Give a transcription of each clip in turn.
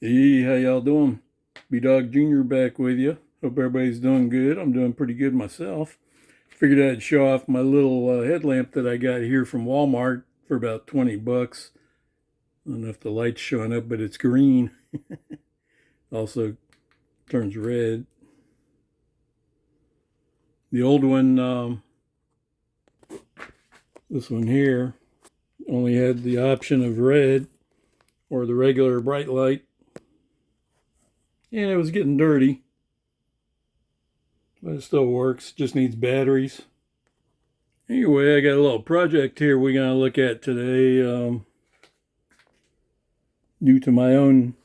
Hey, how y'all doing? B-Dog Jr. back with you. Hope everybody's doing good. I'm doing pretty good myself. Figured I'd show off my little headlamp that I got here from Walmart for about 20 bucks. I don't know if the light's showing up, but it's green. Also turns red. The old one, this one here, only had the option of red or the regular bright light. And it was getting dirty, but it still works. Just needs batteries. Anyway, I got a little project here we're going to look at today. Due to my own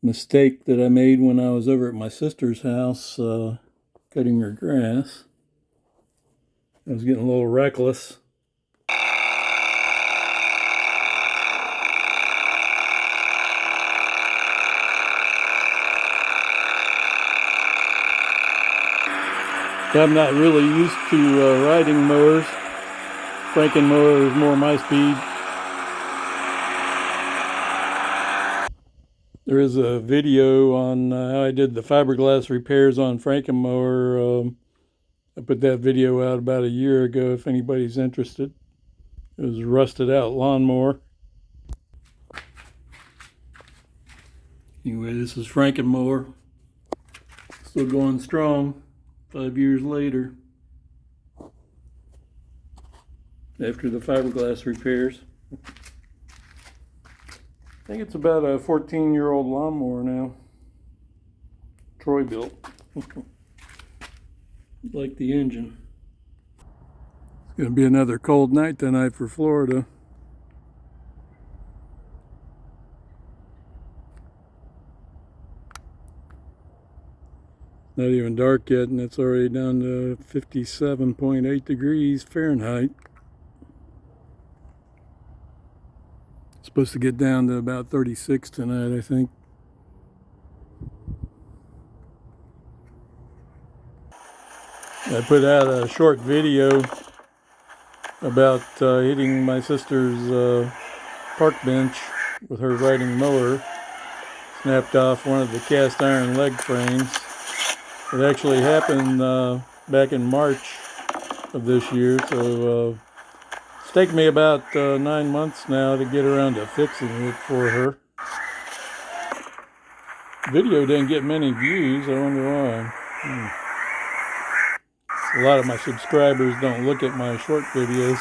mistake that I made when I was over at my sister's house cutting her grass. I was getting a little reckless. I'm not really used to riding mowers. Franken Mower is more my speed. There is a video on how I did the fiberglass repairs on Franken Mower. I put that video out about a year ago if anybody's interested. It was a rusted out lawnmower. Anyway, this is Franken Mower. Still going strong 5 years later after the fiberglass repairs. I think it's about a 14-year-old lawnmower now. Troy built. Like the engine. It's going to be another cold night tonight for Florida. Not even dark yet, and it's already down to 57.8 degrees Fahrenheit. It's supposed to get down to about 36 tonight, I think. I put out a short video about hitting my sister's park bench with her riding mower. Snapped off one of the cast iron leg frames. It actually happened back in March of this year, so it's taken me about 9 months now to get around to fixing it for her. Video didn't get many views. I wonder why. A lot of my subscribers don't look at my short videos.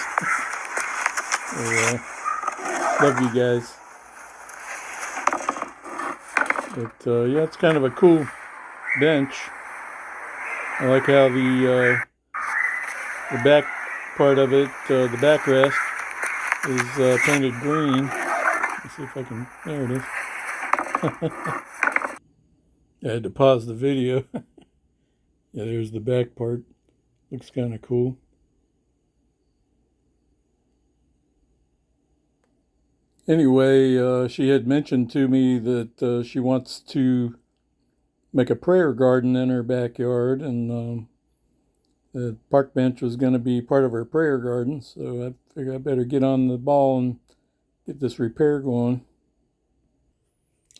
Love you guys. But yeah, it's kind of a cool bench. I like how the back part of it, the backrest, is painted green. Let's see if I can. There it is. I had to pause the video. Yeah, there's the back part. Looks kind of cool. Anyway, she had mentioned to me that she wants to make a prayer garden in her backyard, and the park bench was going to be part of her prayer garden, so I figured I better get on the ball and get this repair going.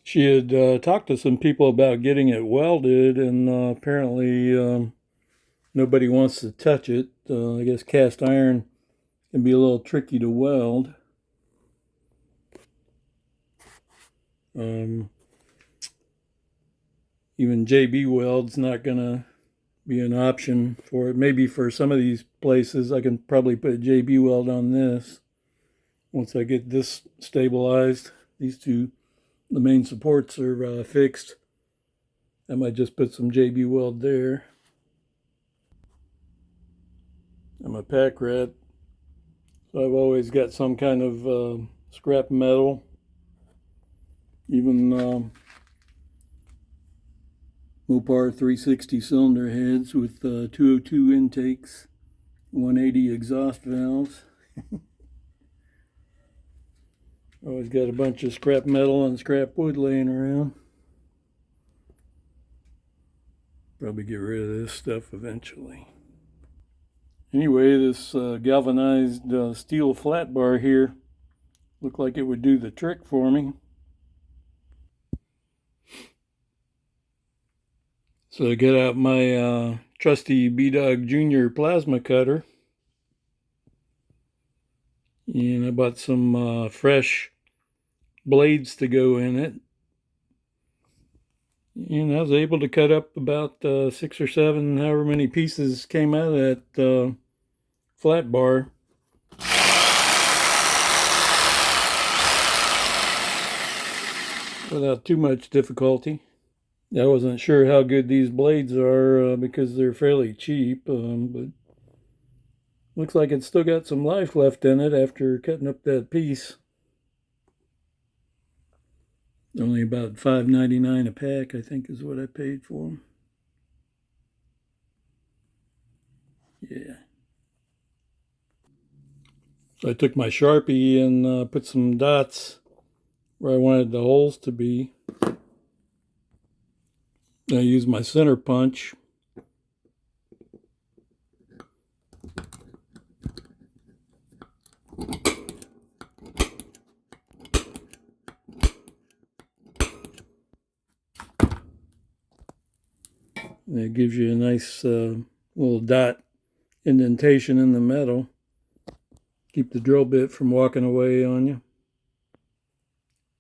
She had talked to some people about getting it welded, and apparently nobody wants to touch it. I guess cast iron can be a little tricky to weld. Even JB weld's not gonna be an option for it. Maybe for some of these places I can probably put JB weld on this once I get this stabilized. These two, the main supports are fixed. I might just put some JB weld there. I'm a pack rat, so I've always got some kind of scrap metal. Even Mopar 360 cylinder heads with 202 intakes, 180 exhaust valves. Always got a bunch of scrap metal and scrap wood laying around. Probably get rid of this stuff eventually. Anyway, this galvanized steel flat bar here looked like it would do the trick for me. So I get out my trusty B-Dog Junior plasma cutter, and I bought some fresh blades to go in it. And I was able to cut up about 6 or 7, however many pieces came out of that flat bar. Without too much difficulty. I wasn't sure how good these blades are because they're fairly cheap, but looks like it's still got some life left in it after cutting up that piece. Only about $5.99 a pack, I think, is what I paid for them. Yeah. So I took my Sharpie and put some dots where I wanted the holes to be. I used my center punch. And it gives you a nice little dot indentation in the metal. Keep the drill bit from walking away on you.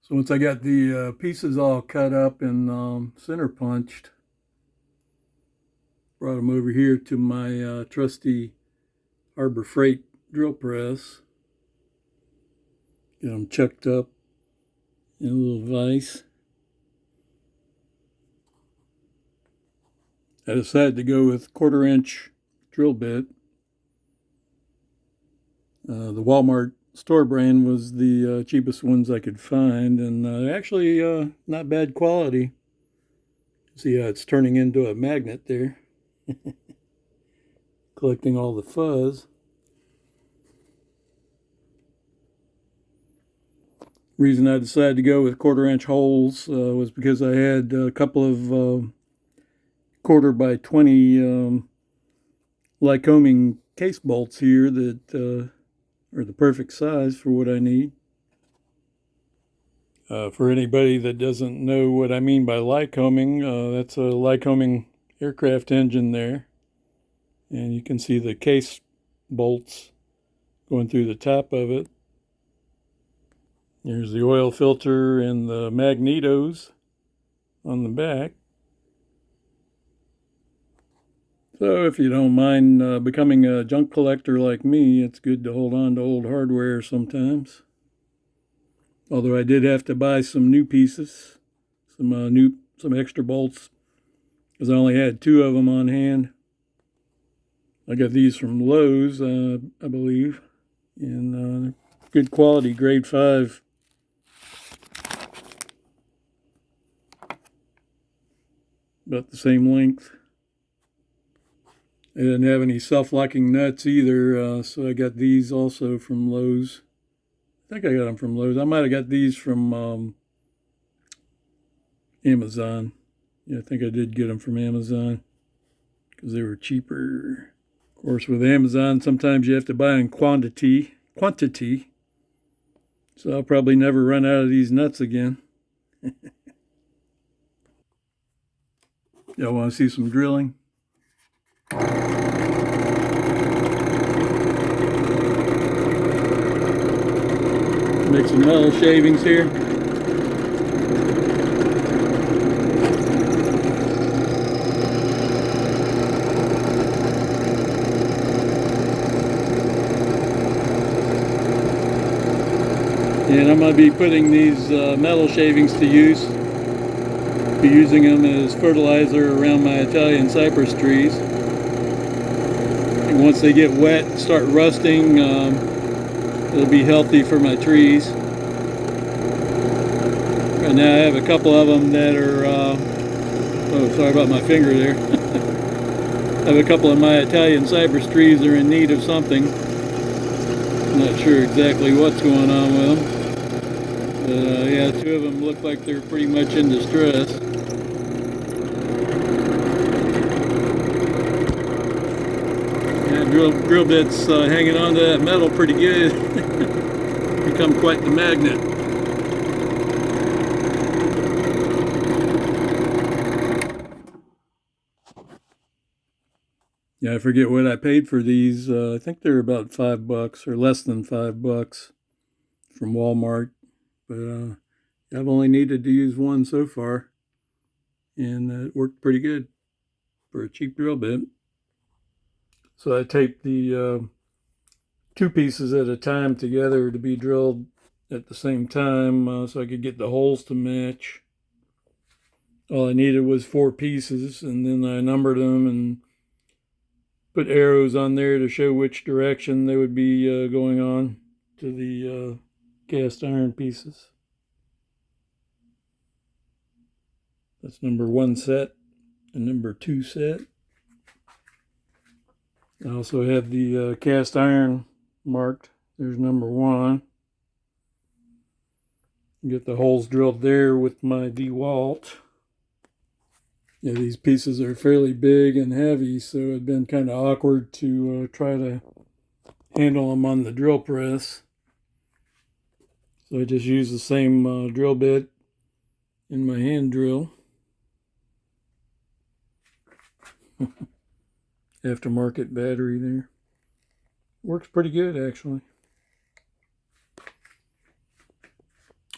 So once I got the pieces all cut up and center punched, brought them over here to my trusty Harbor Freight drill press. Get them chucked up in a little vise. I decided to go with 1/4 inch drill bit. The Walmart store brand was the cheapest ones I could find, and actually not bad quality. See how it's turning into a magnet there. Collecting all the fuzz. Reason I decided to go with 1/4 inch holes was because I had a couple of 1/4 by 20 Lycoming case bolts here that are the perfect size for what I need. For anybody that doesn't know what I mean by Lycoming, that's a Lycoming aircraft engine there. And you can see the case bolts going through the top of it. There's the oil filter and the magnetos on the back. So if you don't mind becoming a junk collector like me, it's good to hold on to old hardware sometimes. Although I did have to buy some new pieces, some extra bolts, because I only had 2 of them on hand. I got these from Lowe's, I believe, and good quality, grade 5. About the same length. I didn't have any self-locking nuts either, so I got these also from Lowe's. I think I got them from Lowe's. I might have got these from Amazon. Yeah, I think I did get them from Amazon because they were cheaper. Of course, with Amazon, sometimes you have to buy in quantity. So I'll probably never run out of these nuts again. Y'all want to see some drilling? Make some metal shavings here. And I'm going to be putting these metal shavings to use. Be using them as fertilizer around my Italian cypress trees. And once they get wet and start rusting, it'll be healthy for my trees. Right now I have a couple of them that are, oh, sorry about my finger there. I have a couple of my Italian cypress trees that are in need of something. I'm not sure exactly what's going on with them. But yeah, 2 of them look like they're pretty much in distress. Yeah, drill bit's hanging onto that metal pretty good. Become quite the magnet. Yeah, I forget what I paid for these. I think they're about $5 or less than $5 from Walmart. But I've only needed to use one so far, and it worked pretty good for a cheap drill bit. So I taped the two pieces at a time together to be drilled at the same time, so I could get the holes to match. All I needed was 4 pieces, and then I numbered them and put arrows on there to show which direction they would be going on to the cast iron pieces. That's number 1 set and number 2 set. I also have the cast iron marked. There's number 1. Get the holes drilled there with my DeWalt. Yeah, these pieces are fairly big and heavy, so it'd been kind of awkward to try to handle them on the drill press. So I just use the same drill bit in my hand drill. Aftermarket battery there. Works pretty good, actually.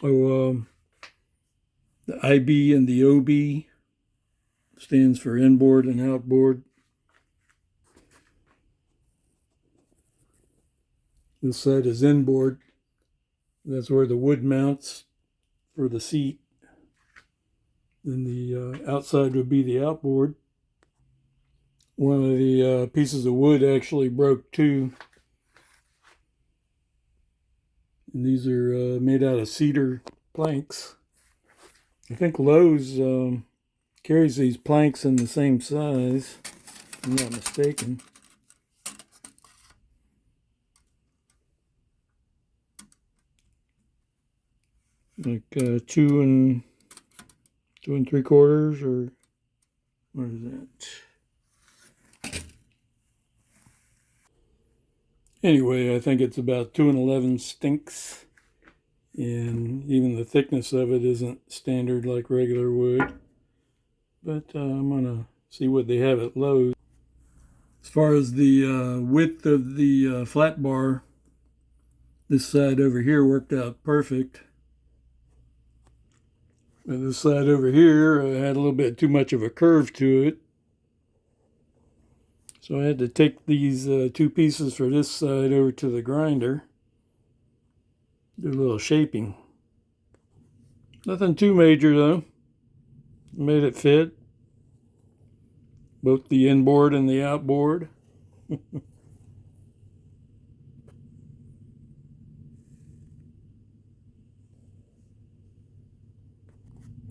Oh, the IB and the OB stands for inboard and outboard. This side is inboard. That's where the wood mounts for the seat. Then the outside would be the outboard. One of the pieces of wood actually broke too. And these are made out of cedar planks. I think Lowe's carries these planks in the same size, if I'm not mistaken. Like 2 3/4, or what is that? Anyway, I think it's about 2 11 and even the thickness of it isn't standard like regular wood. But I'm gonna see what they have at Lowe's. As far as the width of the flat bar, this side over here worked out perfect. And this side over here had a little bit too much of a curve to it. So I had to take these 2 pieces for this side over to the grinder. Do a little shaping. Nothing too major though. Made it fit. Both the inboard and the outboard.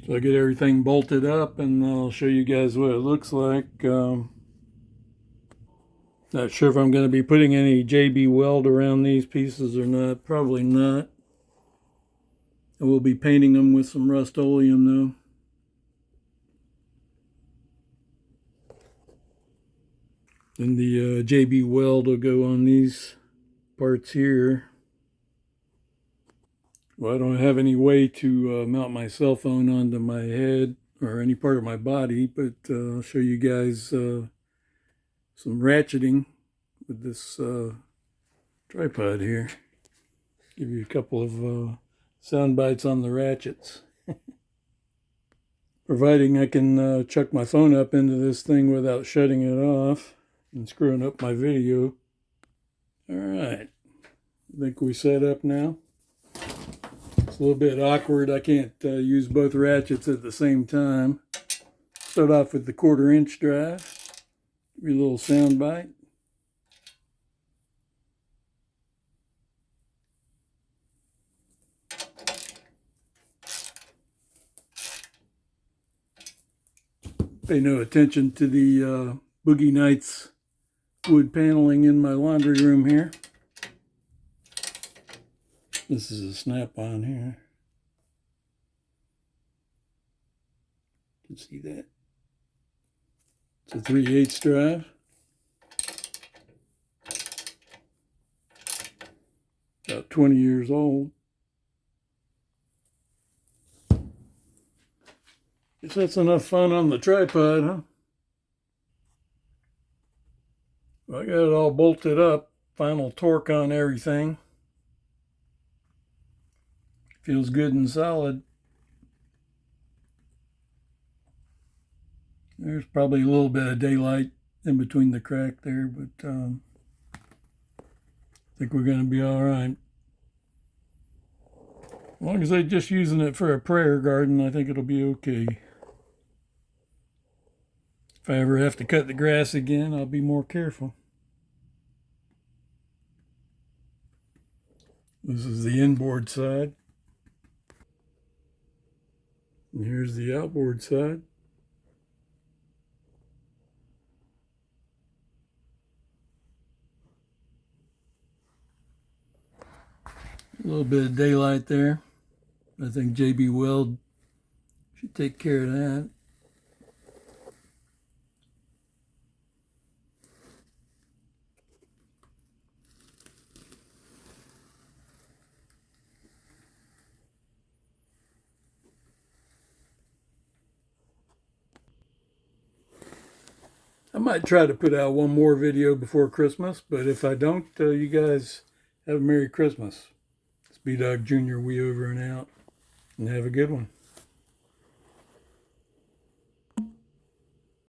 So I get everything bolted up and I'll show you guys what it looks like. Not sure if I'm going to be putting any JB weld around these pieces or not. Probably not. I will be painting them with some Rust-Oleum though. And the JB weld will go on these parts here. Well, I don't have any way to mount my cell phone onto my head or any part of my body, but I'll show you guys some ratcheting with this tripod here. Give you a couple of sound bites on the ratchets. Providing I can chuck my phone up into this thing without shutting it off and screwing up my video. All right, I think we set up now. It's a little bit awkward. I can't use both ratchets at the same time. Start off with the 1/4" drive. Give you a little sound bite. Pay no attention to the Boogie Nights wood paneling in my laundry room here. This is a snap-on here. You can see that. It's a 3/8 drive. About 20 years old. Guess that's enough fun on the tripod, huh? got it all bolted up. Final torque on everything. Feels good and solid. There's probably a little bit of daylight in between the crack there, but I think we're going to be all right. As long as I'm just using it for a prayer garden, I think it'll be okay. If I ever have to cut the grass again, I'll be more careful. This is the inboard side. And here's the outboard side. A little bit of daylight there. I think JB Weld should take care of that. I might try to put out one more video before Christmas, but if I don't, you guys have a Merry Christmas. It's B-Dog Jr. We over and out, and have a good one.